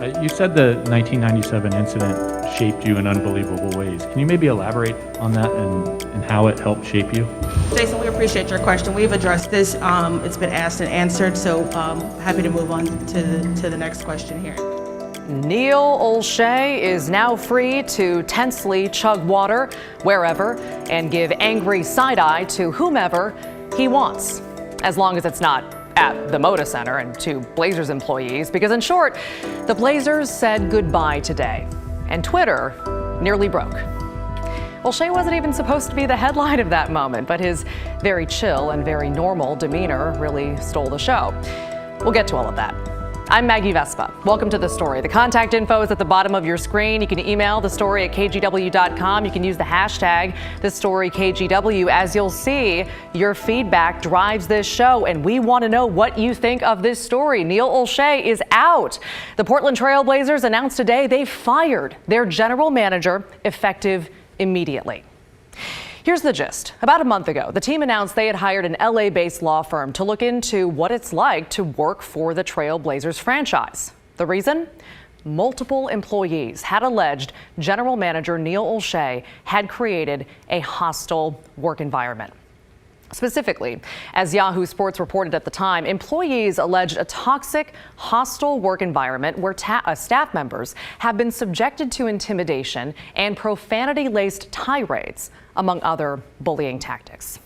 You said the 1997 incident shaped you in unbelievable ways. Can you maybe elaborate on that and how it helped shape you? Jason, we appreciate your question. We've addressed this. It's been asked and answered, so happy to move on to the next question here. Neil Olshey is now free to tensely chug water wherever and give angry side-eye to whomever he wants, as long as it's not at the Moda Center and to Blazers employees, because in short, the Blazers said goodbye today, and Twitter nearly broke. Olshey wasn't even supposed to be the headline of that moment, but his very chill and very normal demeanor really stole the show. We'll get to all of that. I'm Maggie Vespa. Welcome to The Story. The contact info is at the bottom of your screen. You can email thestory at kgw.com. You can use the hashtag TheStoryKGW. As you'll see, your feedback drives this show, and we want to know what you think of this story. Neil Olshey is out. The Portland Trail Blazers announced today they fired their general manager effective immediately. Here's the gist. About a month ago, the team announced they had hired an LA-based law firm to look into what it's like to work for the Trail Blazers franchise. The reason? Multiple employees had alleged general manager Neil Olshey had created a hostile work environment. Specifically, as Yahoo Sports reported at the time, employees alleged a toxic, hostile work environment where staff members have been subjected to intimidation and profanity-laced tirades, among other bullying tactics.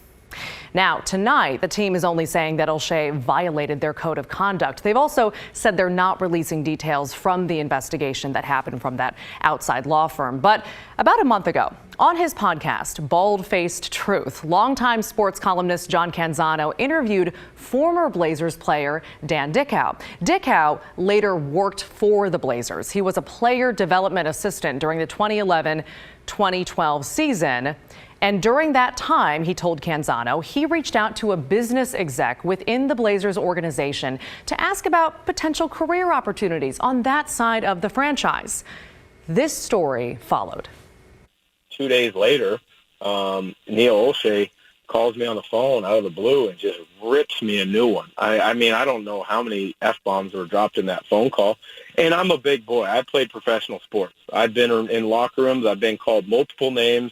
Now, tonight, the team is only saying that Olshey violated their code of conduct. They've also said they're not releasing details from the investigation that happened from that outside law firm. But about a month ago, on his podcast, Bald-Faced Truth, longtime sports columnist John Canzano interviewed former Blazers player Dan Dickau. Dickau later worked for the Blazers. He was a player development assistant during the 2011-2012 season. And during that time, he told Canzano, he reached out to a business exec within the Blazers organization to ask about potential career opportunities on that side of the franchise. This story followed. 2 days later, Neil Olshey calls me on the phone out of the blue and just rips me a new one. I mean, I don't know how many F-bombs were dropped in that phone call. And I'm a big boy. I played professional sports. I've been in locker rooms. I've been called multiple names.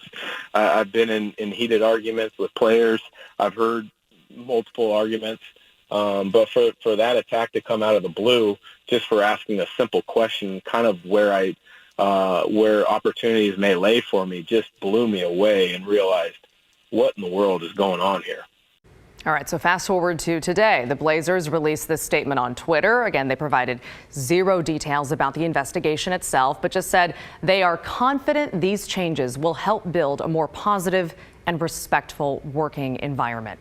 I've been in heated arguments with players. I've heard multiple arguments. But for that attack to come out of the blue, just for asking a simple question, kind of where opportunities may lay for me, just blew me away and realized what in the world is going on here. All right, so fast forward to today. The Blazers released this statement on Twitter. Again, they provided zero details about the investigation itself, but just said they are confident these changes will help build a more positive and respectful working environment.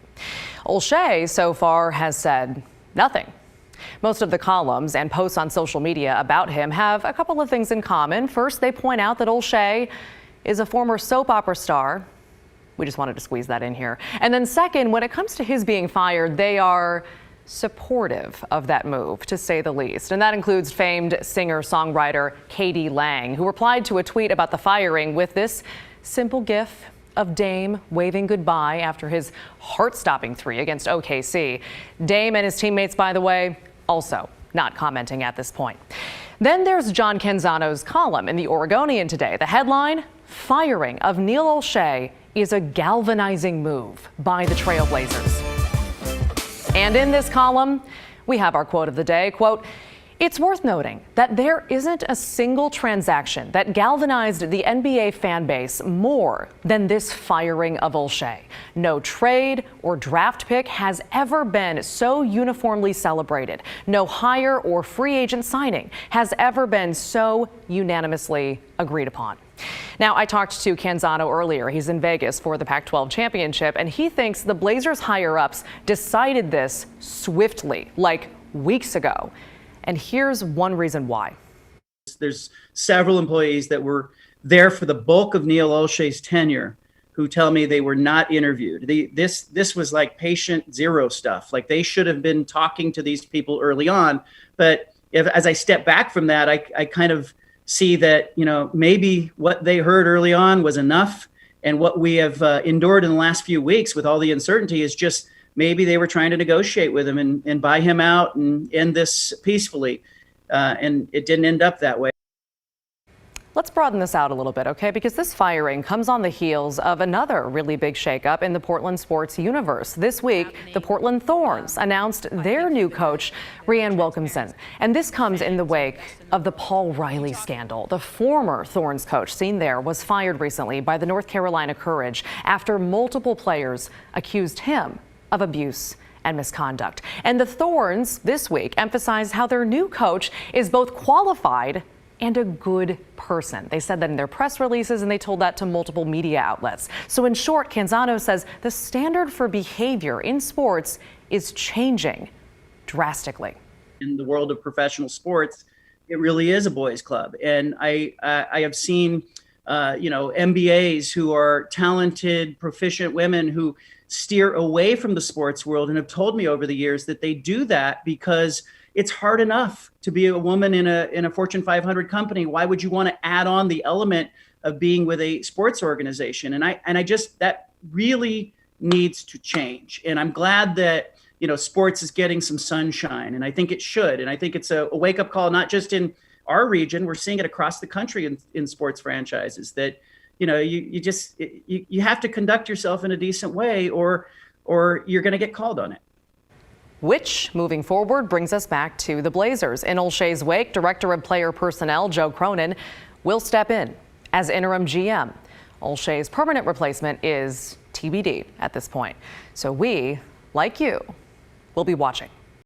Olshey so far has said nothing. Most of the columns and posts on social media about him have a couple of things in common. First, they point out that Olshey is a former soap opera star. We just wanted to squeeze that in here. And then second, when it comes to his being fired, they are supportive of that move, to say the least. And that includes famed singer-songwriter Katie Lang, who replied to a tweet about the firing with this simple gif of Dame waving goodbye after his heart-stopping 3 against OKC. Dame and his teammates, by the way, also not commenting at this point. Then there's John Canzano's column in the Oregonian today. The headline, "Firing of Neil Olshey is a galvanizing move by the Trail Blazers." And in this column, we have our quote of the day, quote, "It's worth noting that there isn't a single transaction that galvanized the NBA fan base more than this firing of Olshey. No trade or draft pick has ever been so uniformly celebrated. No hire or free agent signing has ever been so unanimously agreed upon." Now, I talked to Canzano earlier. He's in Vegas for the Pac-12 championship, and he thinks the Blazers higher-ups decided this swiftly, like weeks ago. And here's one reason why. There's several employees that were there for the bulk of Neil Olshey's tenure who tell me they were not interviewed. This was like patient zero stuff. Like they should have been talking to these people early on. But as I step back from that, I kind of see that, maybe what they heard early on was enough. And what we have endured in the last few weeks with all the uncertainty is just maybe they were trying to negotiate with him and buy him out and end this peacefully. and it didn't end up that way. Let's broaden this out a little bit, okay? Because this firing comes on the heels of another really big shakeup in the Portland sports universe. This week, the Portland Thorns announced their new coach, Rhianne Wilkinson. And this comes in the wake of the Paul Riley scandal. The former Thorns coach, seen there, was fired recently by the North Carolina Courage after multiple players accused him of abuse and misconduct. And the Thorns this week emphasized how their new coach is both qualified and a good person. They said that in their press releases, and they told that to multiple media outlets. So in short, Canzano says the standard for behavior in sports is changing drastically. In the world of professional sports, it really is a boys' club. And I have seen, MBAs who are talented, proficient women who steer away from the sports world and have told me over the years that they do that because it's hard enough to be a woman in a Fortune 500 company. Why would you want to add on the element of being with a sports organization? And I just, that really needs to change. And I'm glad that, sports is getting some sunshine, and I think it should. And I think it's a wake-up call, not just in our region. We're seeing it across the country in sports franchises that, you have to conduct yourself in a decent way or you're going to get called on it. Which, moving forward, brings us back to the Blazers. In Olshey's wake, Director of Player Personnel Joe Cronin will step in as interim GM. Olshey's permanent replacement is TBD at this point. So we, like you, will be watching.